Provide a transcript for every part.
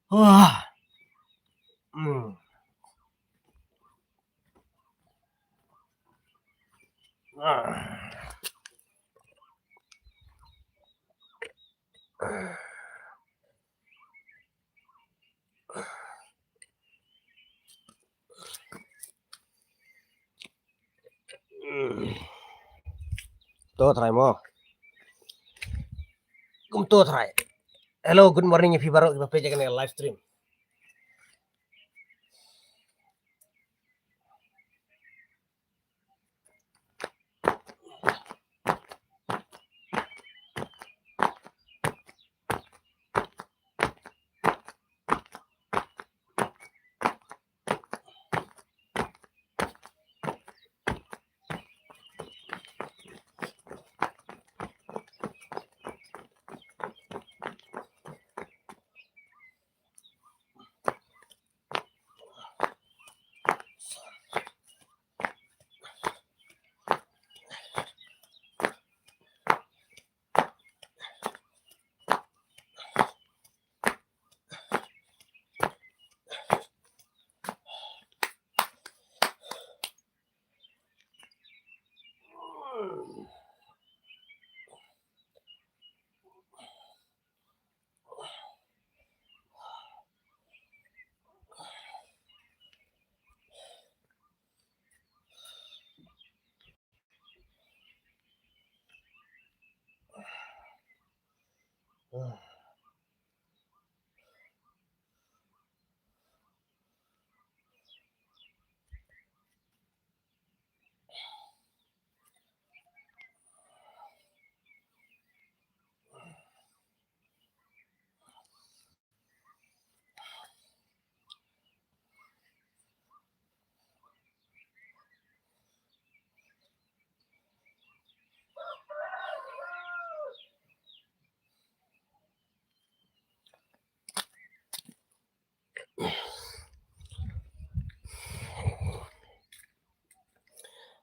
Wah, hmm. Ah. Tuh, try mo. Tuh, try. Hello, good morning if you baru kita page kan live stream.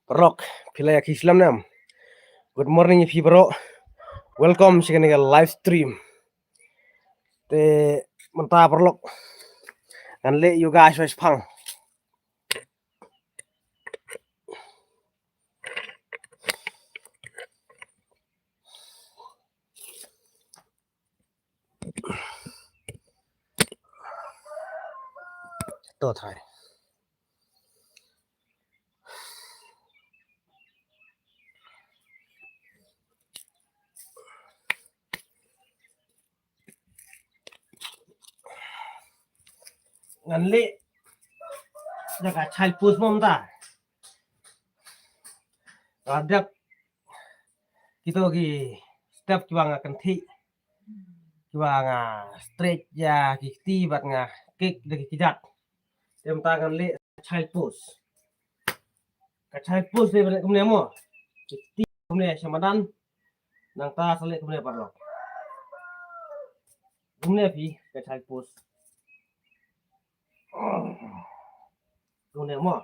Perok, pilih yang Islam nam. Good morning if you bro. Welcome sih kan live stream. Te mentah perlok. Kan le you guys was pang. Tuh, try. Ngan le jaga child post mom ta. Ada kita lagi step kiwang akan thi kiwang straight ya kiti bat nga kick dari kijat. Tem tangan le child post. Ka child post le balik kumne mo. Kiti kumne samadan nang ta sale kumne parlo. Kumne pi ka child post. Kumne mo.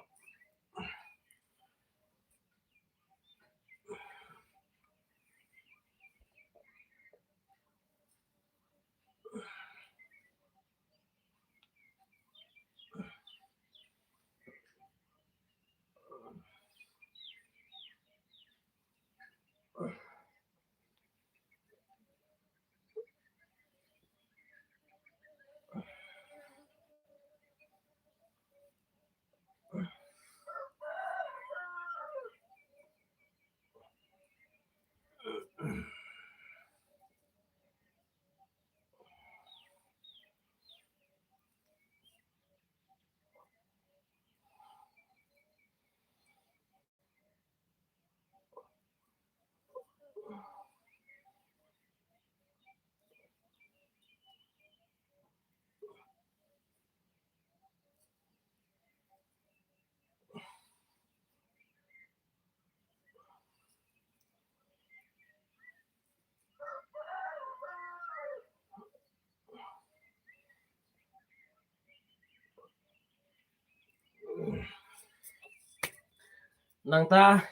Nang ta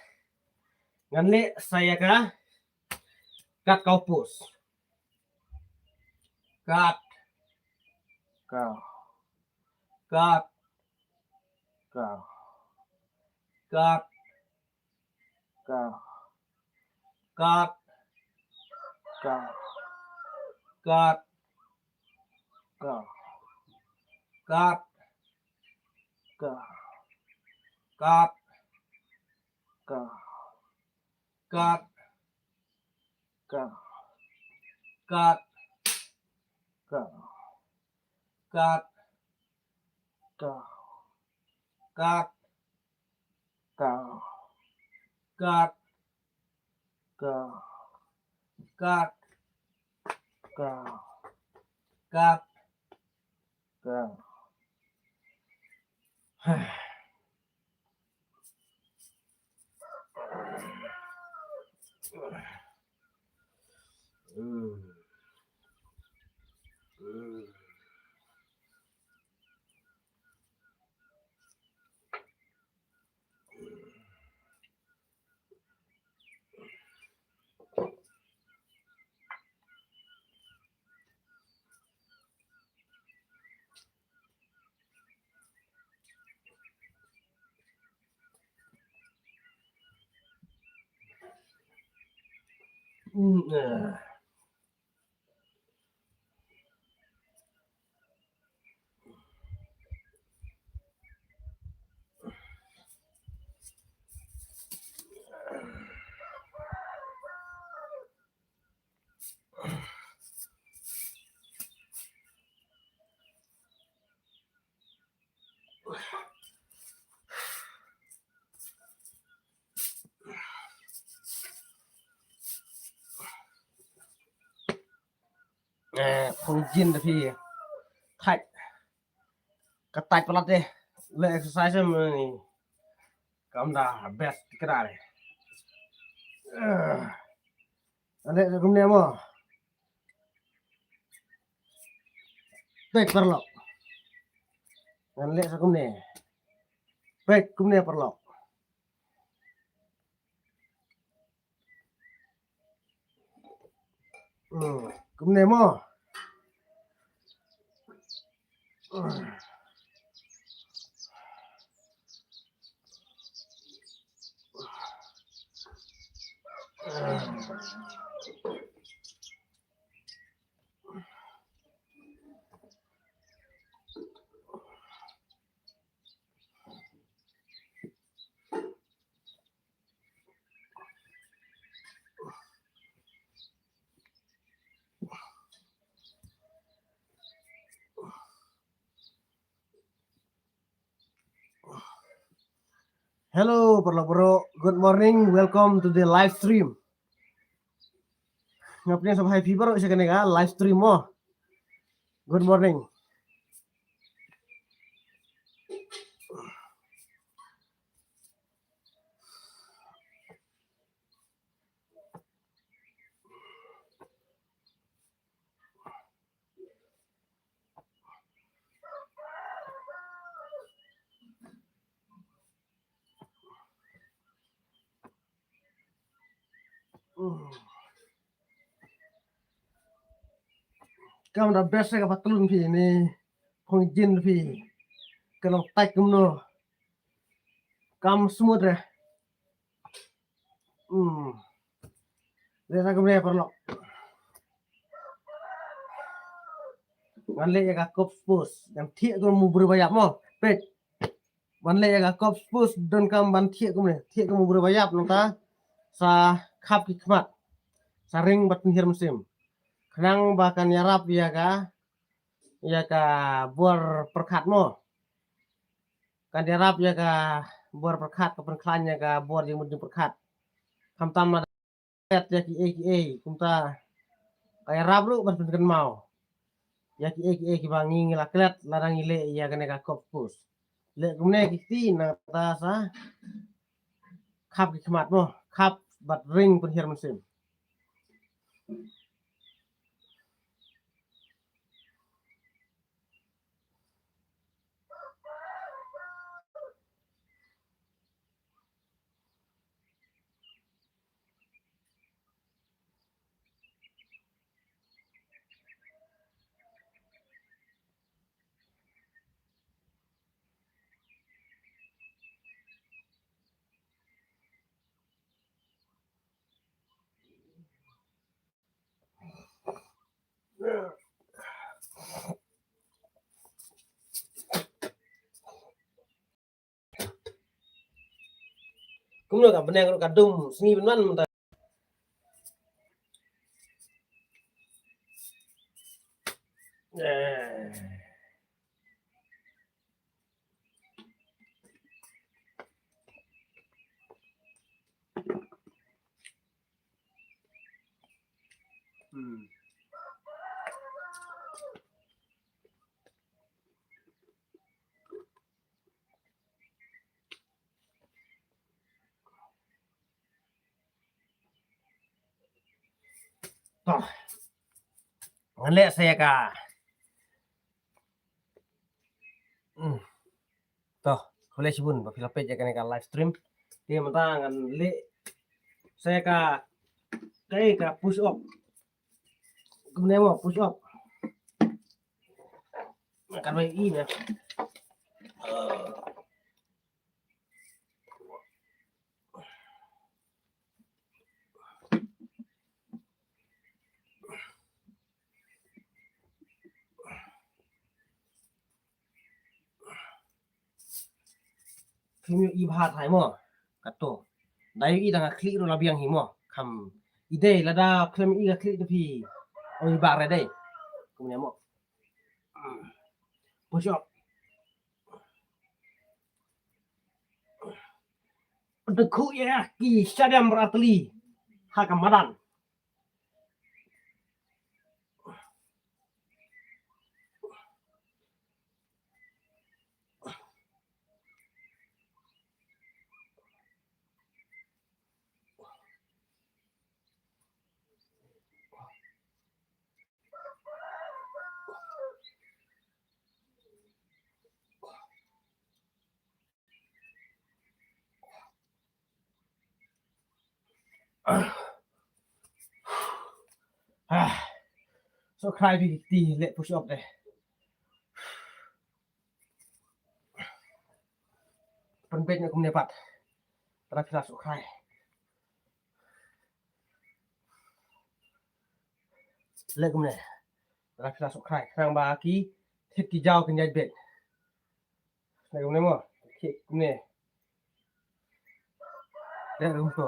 ngan le saya ka kat kau post. Kat Kau. Cut. Kau. Cut. Kau. Cut. Kau. Cut. Kau. Cut. Kau. Cut. Kau. Cut. Kau. Cut. Kau. Cut. Kau. Cut. Kau. Cut. Kau. Cut. Kau. Cut. Kau. Phong jin tapi thạch cái tay pelat deh le exercise ni kam dah best kira deh ane kumne mo tek perlo ngan le kumne pek kumne perlo kumne mo Hello bro, good morning, welcome to the live stream. Ngapain sama happy bro isa kanega live stream mo. Good morning. Kam da best ka patlun phi ni phong jin phi kalau tak kumno kam smooth re le kumne perlo ngan le ka kop spus yang thie ko mu berbayap mo pek ban le ka kop spus don kam ban thie ko mu berbayap nota sa khap ki khmat sa ring bat hir musim khnang bakan yarap ya ka bor perkhat mo kan yarap ya ka bor perkhat ka perkhan ya ka bor yang mujung perkhat kam tam ya ki kumta kaya rap lu ban pen mau ya ki bangi ngila klet larang ile ya kene ka kopus le kumne ki ti na ta sa khap ki khmat mo khap bat ring pun hir musim kumno ka beneng ro kadum sini benman mata toh ngale saya ka toh boleh sibun ba filapet ya kan live stream dia mata ngan le saya ka kai ka push up kemudian mau push up makan bayi ini ya phim y bhat hai mo kato dai y dang kli ro labiang hi mo kham ide la da film y kli de phi oi ba ra dai kemudian mo push up dekhu ya ki stadium ratli hakamadan so khai vi ti le push up deh penpetnya kemudian pat terakhir so khai le kemudian terakhir so khai khang ba ki thit ki jaw kin jai bet le kemudian mo ki kemudian le rumpo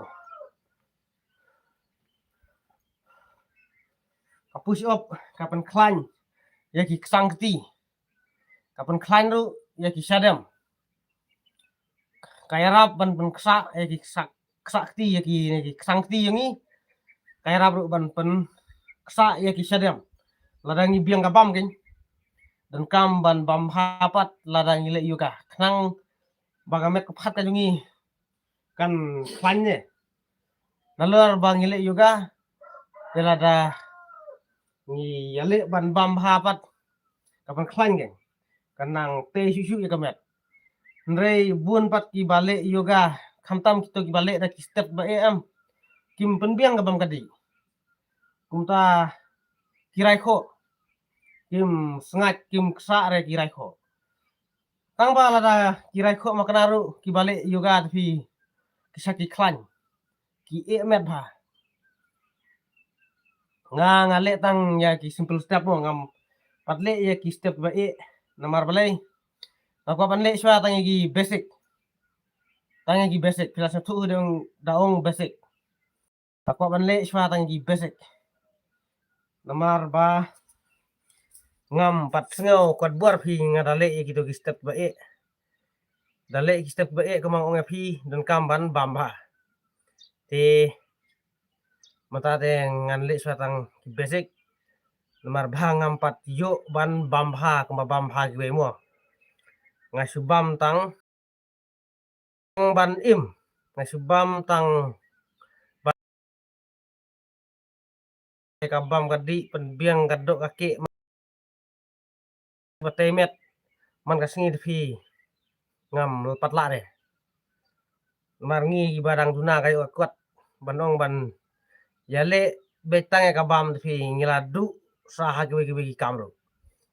ka push up kapan klan ya ki sang ti kapan klan ru ya ki sadam kaya rap ban pen ksa ya ki ksa ti ya ki sang ti yang ni kaya rap ru ban pen ksa ya ki sadam ladang biang kabam kin dan kam ban bam hapat ladang ile yuka knang bagamet kepat ka jungi kan klannya nalur bang ile yuka lada ni yale ban bam hapat kapan klan gen kanang te susu ya kamet Nrei bun pat ki bale yoga khamtam kito ki bale da ki step ba am kim penbiang ka bam kadi kumta kirai kho kim sengat kim ksa re kirai kho tang ba la da kirai kho makanaru ki bale yoga tapi kisaki klan ki met ba ngale tang ya ki simple step mo ngam patle ya ki step ba namar balai apa panle swa tang ki basic tang ki basic kelas 1 dong daong basic aku banle swa tang ki basic namar ba ngam pat sngau kwat buar phi ngadale gitu ki step ba dale ki step ba kamang ong phi dan kamban bamba te mata te nganle swa tang ki basic namar ba ngam pat yo ban bamba kama bamba ki mo ngai subam tang ban im ngai subam tang kabam kadi penbiang kadok kaki batemet man kasingi phi ngam lepat la deh marngi barang duna kayo kuat banong ban yale betang e kabam phi ngiladu saha kiwe kamro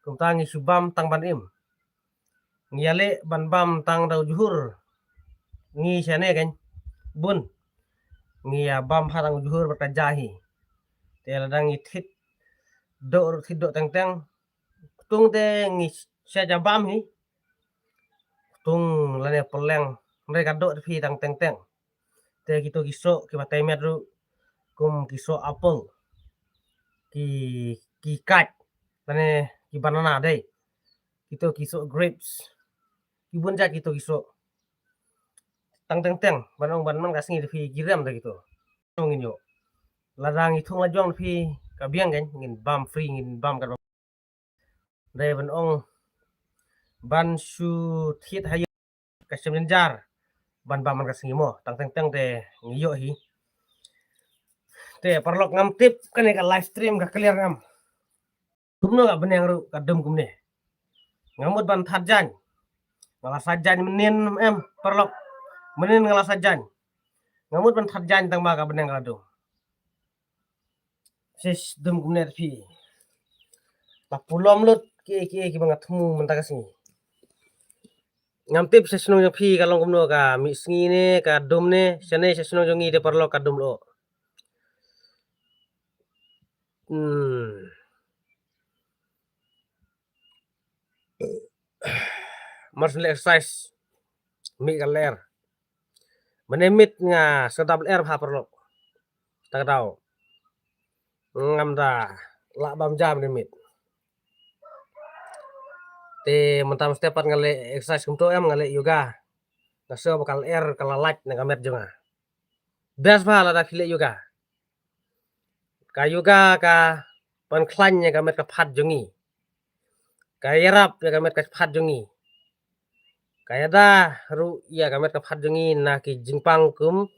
kumtangi subam tang ban im ngiyale ban bam tang dau juhur ngi sene kan bun ngiya bam harang juhur berkajahi teladang ithit do teng teng tung te ngi saja bam hi tung lane peleng mereka do phi tang teng teng te kito kisok ki temet ru kum kisok apple ki kat tane ki banana dei kito kisok grapes ki bunja kito kisok tang teng teng banong ban man kasngi fi giram da gitu ngin yo ladang ithung la jong fi ka biang gen ngin bam free ngin bam kan dai ban ong ban su thiet hay ka sem jar ban bam man kasngi mo tang teng teng te ngiyo hi te parlok ngam tip kane ka live stream ka clear ngam tumno ka beneng ru ka dum kumne ngamut ban that jan ngala sajan menin em parlok menin ngala sajan ngamut ban that jan tang ma ka beneng ka dum sis dum kumne fi ta pulom lut ki bangat mu menta kasngi ngam tip sesno yang fi kalong kumno ka mi sngi ne ka dum ne sene sesno jongi de parlok ka dum lo martial exercise mi galer menemit nga sedap air ha perlo tak tahu ngam da la bam jam menemit te mentam stepat ngale exercise kumto em ngale yoga naso bakal air kala light na kamet jonga best ba la da kile yoga ka pan klanya kamet ka phat jongi ka yarap ya kamet ka phat jongi kaya da ru ya kamet ka phat jongi na ki jingpang kum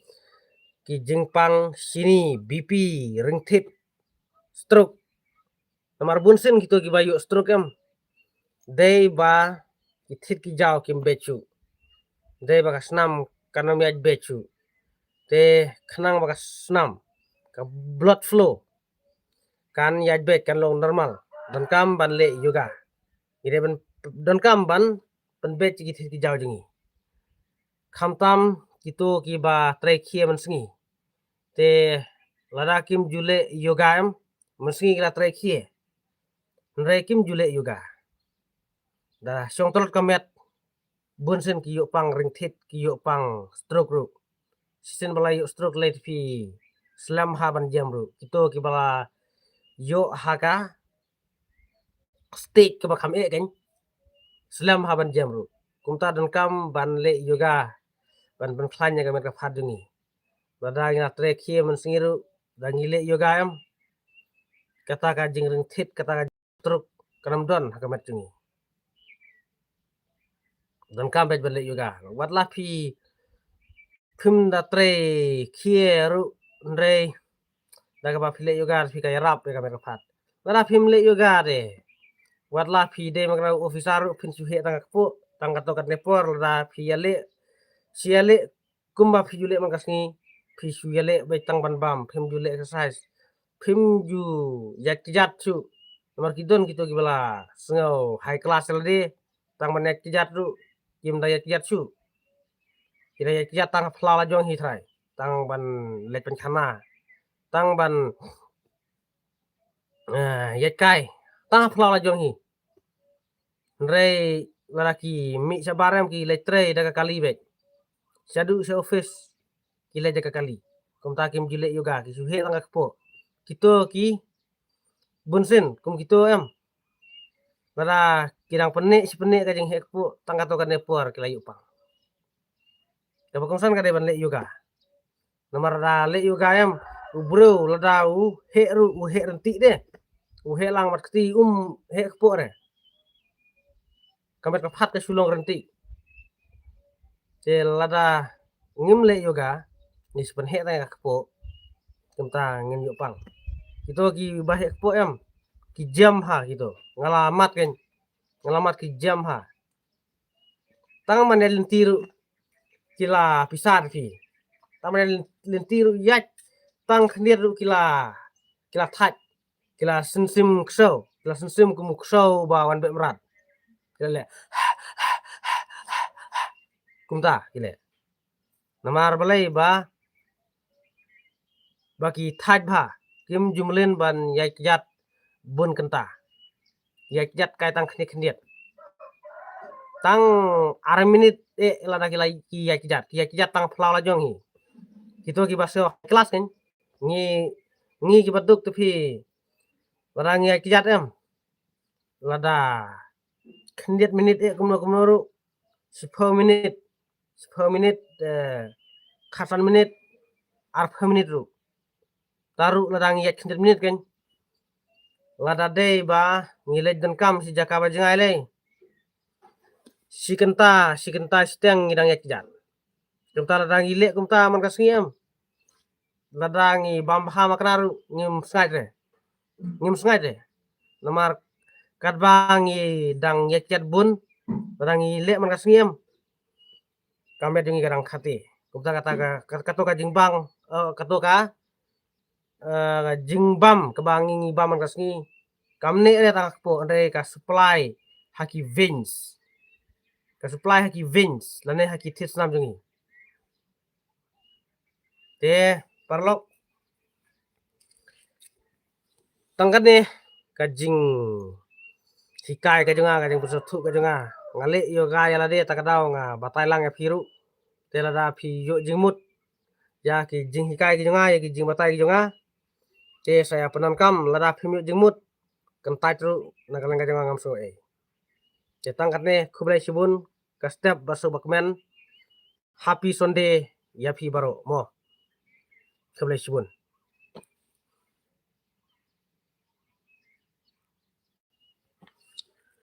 ki jingpang sini BP ringtip stroke nomor bunsen gitu ki bayu stroke em dei ba ithit ki jaw kim bechu dei ba snam kanam yaj bechu te khnang ba snam ka blood flow kan yaj be kan long normal dan kam ban le yoga ire ban dan kam ban ban be ki ithit ki jaw jingi khamtam kitu ki ba trai khie man sngi te lada kim jule yoga em man sngi kila trai khie nrai kim jule yoga da song tolot kamet bunsen ki yo pang ring thit ki yo pang stroke ru sisen bala yo stroke let fi slam ha ban jam ru kito ki bala yo haga stick ke bakam e kan slam ha ban jam ru kumta dan kam ban le yoga ban klanya kamet ka phadungi bada nga trek khie man singiru dan ngile yoga em kata ka jing ring thit kata ka stroke kanam don ha kamet jungi dan kam bet ban le yoga wat la fi phim da tre khieru ndre daga ba phile yoga fi ka yarap ka mer phat la phim le yoga de wat la phi de magra officer phin su he tang po tang ka to kat nepor la phi yale siale kumba phi jule man kasni phi su yale be tang ban bam phim jule exercise phim ju yak jat su nomor kidon kito gibala sengau high class de tang ban yak jat ru kim da yak jat su kira yak jat tang flala jong hi thrai tang ban le pen khana tang ban yak kai tang flala jong hi Rei lalaki mi sabarem ki letre daga kali bet. Sadu se office ki le jaga kali. Kum takim jile yoga ki suhe tangak po. Kito ki bunsen kum kito em. Lara kirang pene si pene ka jeng hek po tangka to kan nepor ki layu pang. Dapat kongsan ka ban le yoga. Nomor da le yoga em bro lada he ru he renti de. He lang mat kti hek po re. Kamet ka phat ka sulong renti. Te lada ngim le yoga ni sepen he ta po kita ngin yo pang itu ki bahe po em ki jam ha gitu ngalamat kan ngalamat ki jam ha tang man lentiru kila pisar fi tang man lentiru yat tang khnir kila that kila sensim kumu ksau ba wan be merat kila le kumta kile namar balai ba baki thaj bha kim jumlen ban yak jat bun kenta yak jat kai tang khniet tang 6 minit lada ki yak jat tang phla la jong hi kita ki baso kelas kan ngi ki baduk tapi orang ngi kijat em lada kendiat menit kumno ru 10 menit khasan menit arfa menit ru taru lada ngi kendiat menit kan lada dei ba ngilej dan kam si jaka ba jengai le si kenta steng ngidang yak kijat kumta lada ngi le kumta man kasngiem lada ngi bamba makraru ngim sngai re nomar kadbangi dang yeket bun rangi le man kasngiem kambet jengi garang khati kumta katoka jingbang katoka jingbam kebangi ngi bam man kasngi kamne re tak po andre ka supply haki veins lane haki tis nam jengi te parlok tangkat ne kajing hikai kajing busuthu kajunga ngale yo ga yala de takadau nga batai lang ya phiru tela da phi yo jingmut ya ki jing hikai kajunga ya ki jing batai kajunga te saya penan kam lada phim yo jingmut kentai tru nagalang kajunga ngam so te tangkat ne khublai sibun ka step basu bakmen happy Sunday ya phi baro mo khublai sibun